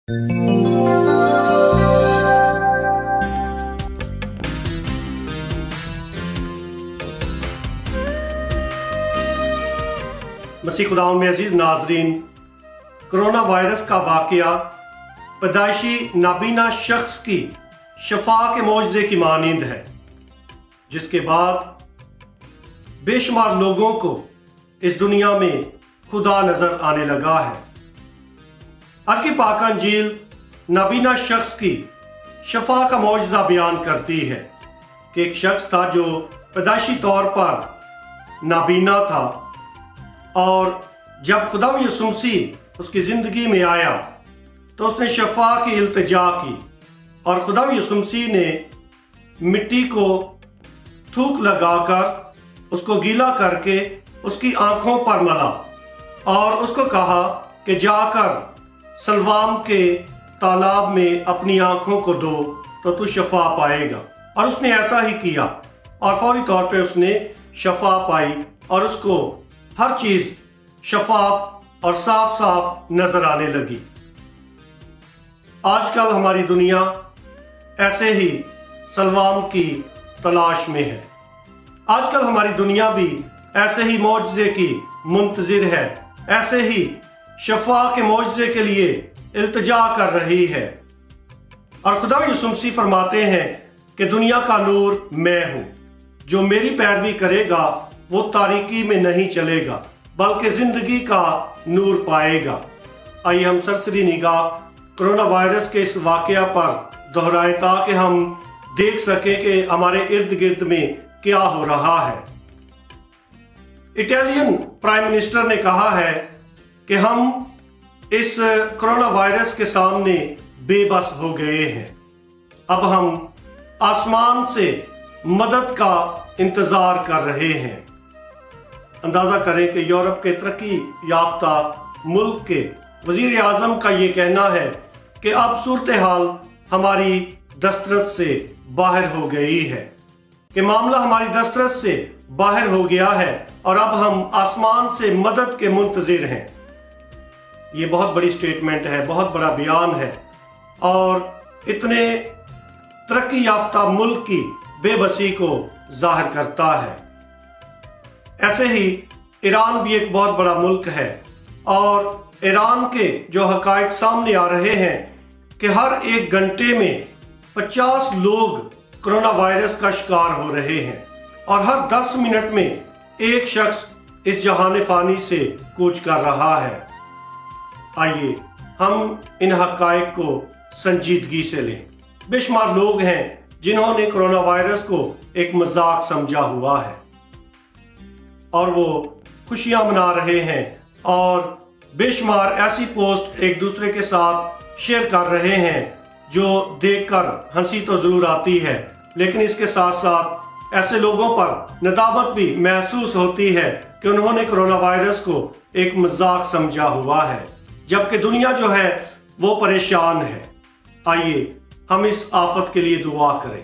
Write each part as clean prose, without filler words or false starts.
मसीह खुदावंद में अजीज नाजरीन, कोरोना वायरस का वाकया पैदाइशी नाबीना शख्स की शफा के मौजज़े की मानिंद है, जिसके बाद बेशुमार लोगों को इस दुनिया में खुदा नजर आने लगा है। आज की पाक अंजील नाबीना शख्स की शफा का मौजज़ा बयान करती है कि एक शख्स था जो पैदाइशी तौर पर नाबीना था, और जब खुदा यीशु मसीह उसकी ज़िंदगी में आया तो उसने शफा की इल्तिजा की, और खुदा यीशु मसीह ने मिट्टी को थूक लगाकर उसको गीला करके उसकी आंखों पर मला और उसको कहा कि जाकर सलवाम के तालाब में अपनी आंखों को धो तो तू शफा पाएगा। और उसने ऐसा ही किया और फौरी तौर पे उसने शफा पाई और उसको हर चीज शफाफ और साफ साफ नजर आने लगी। आजकल हमारी दुनिया ऐसे ही सलवाम की तलाश में है। आजकल हमारी दुनिया भी ऐसे ही मौजज़े की मुंतज़िर है, ऐसे ही शफा के मौजज़े के लिए इल्तिजा कर रही है। और खुदा यीशु मसीह फरमाते हैं कि दुनिया का नूर मैं हूँ, जो मेरी पैरवी करेगा वो तारीकी में नहीं चलेगा बल्कि जिंदगी का नूर पाएगा। आइए हम सरसरी निगाह कोरोना वायरस के इस वाकया पर दोहराएं ताकि हम देख सकें कि हमारे इर्द गिर्द में क्या हो रहा है। इटालियन प्राइम मिनिस्टर ने कहा है कि हम इस कोरोना वायरस के सामने बेबस हो गए हैं। अब हम आसमान से मदद का इंतजार कर रहे हैं। अंदाजा करें कि यूरोप के तरक्की याफ्ता मुल्क के वजीर आजम का ये कहना है कि अब सूरत हाल हमारी दस्तरस से बाहर हो गई है, कि मामला हमारी दस्तरस से बाहर हो गया है और अब हम आसमान से मदद के मुंतजिर हैं। ये बहुत बड़ी स्टेटमेंट है, बहुत बड़ा बयान है, और इतने तरक्की याफ्ता मुल्क की बेबसी को जाहिर करता है। ऐसे ही ईरान भी एक बहुत बड़ा मुल्क है, और ईरान के जो हकायक सामने आ रहे हैं कि हर एक घंटे में 50 लोग कोरोना वायरस का शिकार हो रहे हैं और हर 10 मिनट में एक शख्स इस जहान फानी से कूच कर रहा है। आइए हम इन हकायक को संजीदगी से लें। बेशुमार लोग हैं जिन्होंने कोरोना वायरस को एक मजाक समझा हुआ है और वो खुशियां मना रहे हैं और बेशुमार ऐसी पोस्ट एक दूसरे के साथ शेयर कर रहे हैं जो देखकर हंसी तो जरूर आती है, लेकिन इसके साथ साथ ऐसे लोगों पर नदामत भी महसूस होती है कि उन्होंने कोरोना वायरस को एक मजाक समझा हुआ है, जबकि दुनिया जो है वो परेशान है। आइए हम इस आफत के लिए दुआ करें।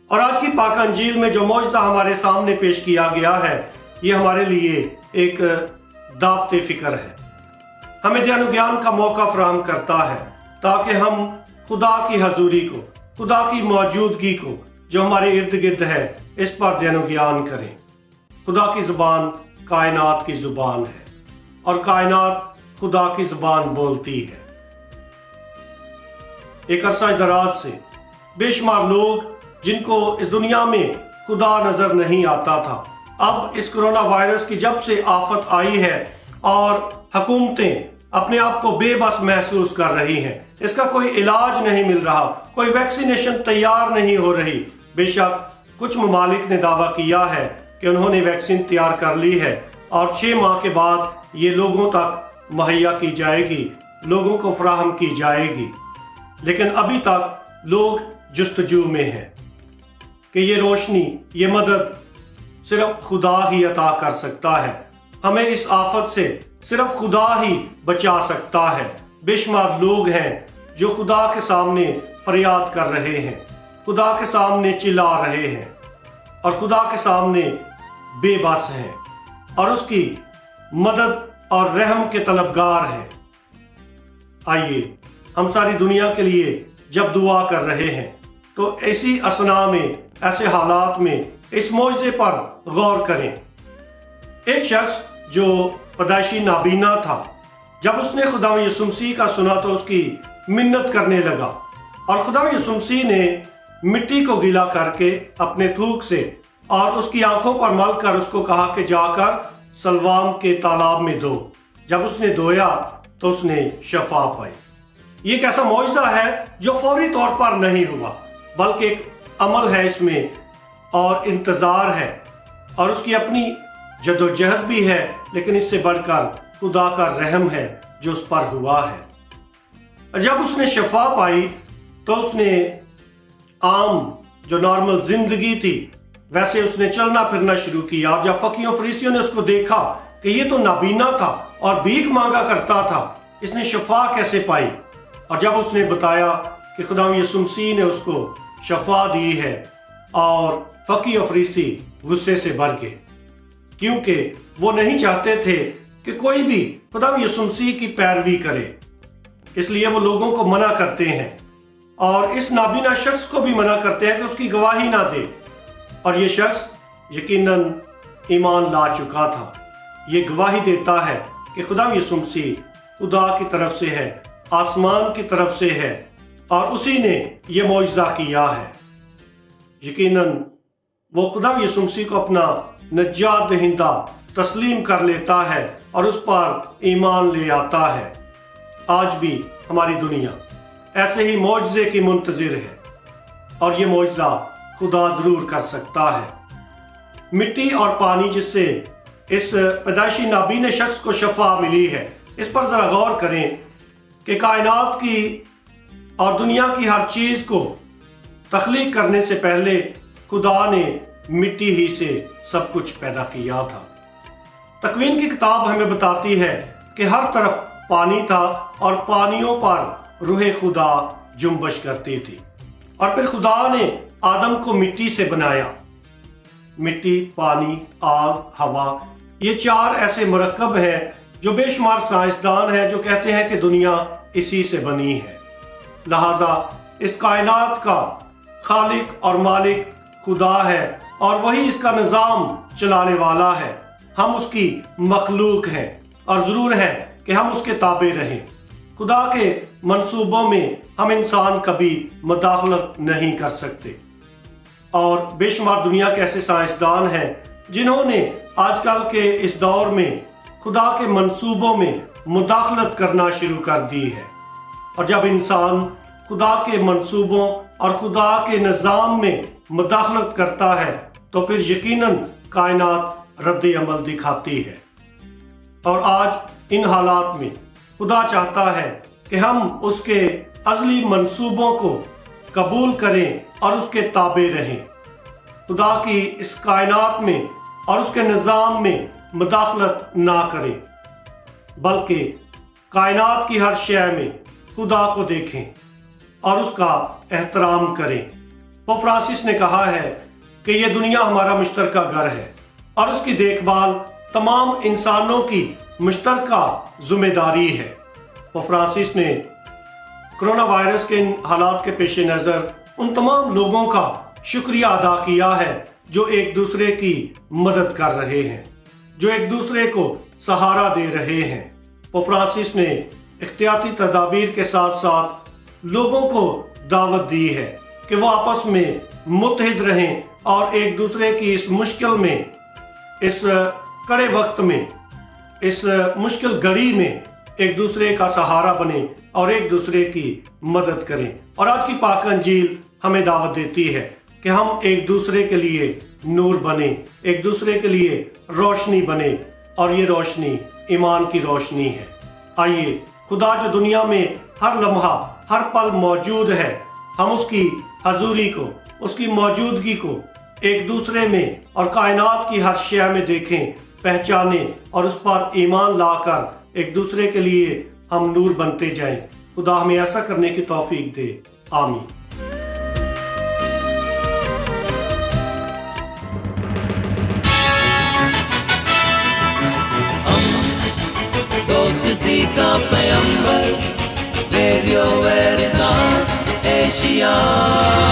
और आज की पाक अंजील में जो मौजज़ा हमारे सामने पेश किया गया है, ये हमारे लिए एक दावत फिक्र है, हमें ध्यान ज्ञान का मौका फराहम करता है ताकि हम खुदा की हजूरी को, खुदा की मौजूदगी को जो हमारे इर्द गिर्द है, इस पर ध्यान ज्ञान करें। खुदा की जुबान कायनात की जुबान है और कायनात खुदा की जुबान बोलती है। एक अरसा दराज से बेशुमार लोग जिनको इस दुनिया में खुदा नजर नहीं आता था, अब इस कोरोना वायरस की जब से आफत आई है और हुकूमतें अपने आप को बेबस महसूस कर रही हैं, इसका कोई इलाज नहीं मिल रहा, कोई वैक्सीनेशन तैयार नहीं हो रही। बेशक कुछ ममालिक ने दावा किया है कि उन्होंने वैक्सीन तैयार कर ली है और 6 माह के बाद ये लोगों तक मुहैया की जाएगी, लोगों को फराहम की जाएगी, लेकिन अभी तक लोग जुस्तजू में हैं कि ये रोशनी, ये मदद सिर्फ खुदा ही अता कर सकता है। हमें इस आफत से सिर्फ खुदा ही बचा सकता है। बेशुमार लोग हैं जो खुदा के सामने फरियाद कर रहे हैं, खुदा के सामने चिल्ला रहे हैं और खुदा के सामने बेबस हैं और उसकी मदद और रहम के तलबगार हैं। आइए हम सारी दुनिया के लिए जब दुआ कर रहे हैं तो ऐसी असना में, ऐसे हालात में इस मौजज़े पर गौर करें। एक शख्स जो पैदाइशी नाबीना था, जब उसने खुदा यीशु मसीह का सुना तो उसकी मिन्नत करने लगा और खुदा यीशु मसीह ने मिट्टी को गीला करके अपने थूक से और उसकी आंखों पर मल कर उसको कहा कि जाकर सलवाम के तालाब में दो। जब उसने धोया तो उसने शफा पाई। ये एक ऐसा मौजज़ा है जो फौरी तौर पर नहीं हुआ, बल्कि एक अमल है इसमें और इंतज़ार है और उसकी अपनी जदोजहद भी है, लेकिन इससे बढ़कर खुदा का रहम है जो उस पर हुआ है। जब उसने शफा पाई तो उसने आम जो नॉर्मल जिंदगी थी वैसे उसने चलना फिरना शुरू किया। और जब फकीरों फरीसियों ने उसको देखा कि ये तो नाबीना था और भीख मांगा करता था, इसने शफा कैसे पाई, और जब उसने बताया कि खुदा यीशु मसीह ने उसको शफा दी है, और फकीर और फरीसी गुस्से से भर गए, क्योंकि वो नहीं चाहते थे कि कोई भी खुदा यीशु मसीह की पैरवी करे। इसलिए वो लोगों को मना करते हैं और इस नाबीना शख्स को भी मना करते हैं कि उसकी गवाही ना दे। और ये शख्स यकीनन ईमान ला चुका था। ये गवाही देता है कि खुदा यीशु मसीह खुदा की तरफ से है, आसमान की तरफ से है, और उसी ने ये मौजज़ा किया है। यकीनन वो खुदा यीशु मसीह को अपना नजात दहिंदा तस्लीम कर लेता है और उस पर ईमान ले आता है। आज भी हमारी दुनिया ऐसे ही मौजज़े की मुंतज़िर है और ये मौजज़ा खुदा ज़रूर कर सकता है। मिट्टी और पानी जिससे इस पैदाइशी नाबीन शख्स को शफा मिली है, इस पर ज़रा गौर करें कि कायनात की और दुनिया की हर चीज़ को तख्लीक करने से पहले खुदा ने मिट्टी ही से सब कुछ पैदा किया था। तकवीन की किताब हमें बताती है कि हर तरफ पानी था और पानियों पर रूह खुदा जुम्बश करती थी, और फिर खुदा ने आदम को मिट्टी से बनाया। मिट्टी, पानी, आग, हवा, ये चार ऐसे मरकब हैं जो बेशुमार साइंसदान हैं जो कहते हैं कि दुनिया इसी से बनी है। लिहाजा इस कायनात का खालिक और मालिक खुदा है और वही इसका निज़ाम चलाने वाला है। हम उसकी मखलूक हैं और ज़रूर है कि हम उसके ताबे रहें। खुदा के मंसूबों में हम इंसान कभी मुदाखलत नहीं कर सकते। और बेशुमार दुनिया के ऐसे साइंसदान हैं जिन्होंने आजकल के इस दौर में खुदा के मंसूबों में मुदाखलत करना शुरू कर दी है। और जब इंसान खुदा के मंसूबों और खुदा के निज़ाम में मुदाखलत करता है तो फिर यकीनन कायनात रद्द अमल दिखाती है। और आज इन हालात में खुदा चाहता है कि हम उसके अज़ली मंसूबों को कबूल करें और उसके ताबे रहें। खुदा की इस कायनात में और उसके निज़ाम में मुदाखलत ना करें, बल्कि कायनात की हर शय में खुदा को देखें और उसका एहतराम करें। पोप फ्रांसिस ने कहा है कि ये दुनिया हमारा मुश्तरका घर है और उसकी देखभाल तमाम इंसानों की मुश्तरका जिम्मेदारी है। पोप फ्रांसिस ने कोरोना वायरस के इन हालात के पेश नज़र उन तमाम लोगों का शुक्रिया अदा किया है जो एक दूसरे की मदद कर रहे हैं, जो एक दूसरे को सहारा दे रहे हैं। पोप फ्रांसिस ने इख्तियाती तदाबीर के साथ साथ लोगों को दावत दी है कि वो आपस में मुत्तहिद रहें और एक दूसरे की इस मुश्किल में, इस कड़े वक्त में, इस मुश्किल घड़ी में एक दूसरे का सहारा बने और एक दूसरे की मदद करें। और आज की पाक अंजील हमें दावत देती है कि हम एक दूसरे के लिए नूर बने, एक दूसरे के लिए रोशनी बने, और ये रोशनी ईमान की रोशनी है। आइए खुदा जो दुनिया में हर लम्हा हर पल मौजूद है, हम उसकी हजूरी को, उसकी मौजूदगी को एक दूसरे में और कायनात की हर शय में देखें, पहचानें और उस पर ईमान लाकर एक दूसरे के लिए हम नूर बनते जाएं। खुदा हमें ऐसा करने की तौफीक दे। आमीन। दोस्ती का पैगंबर Radio Veritas Asia.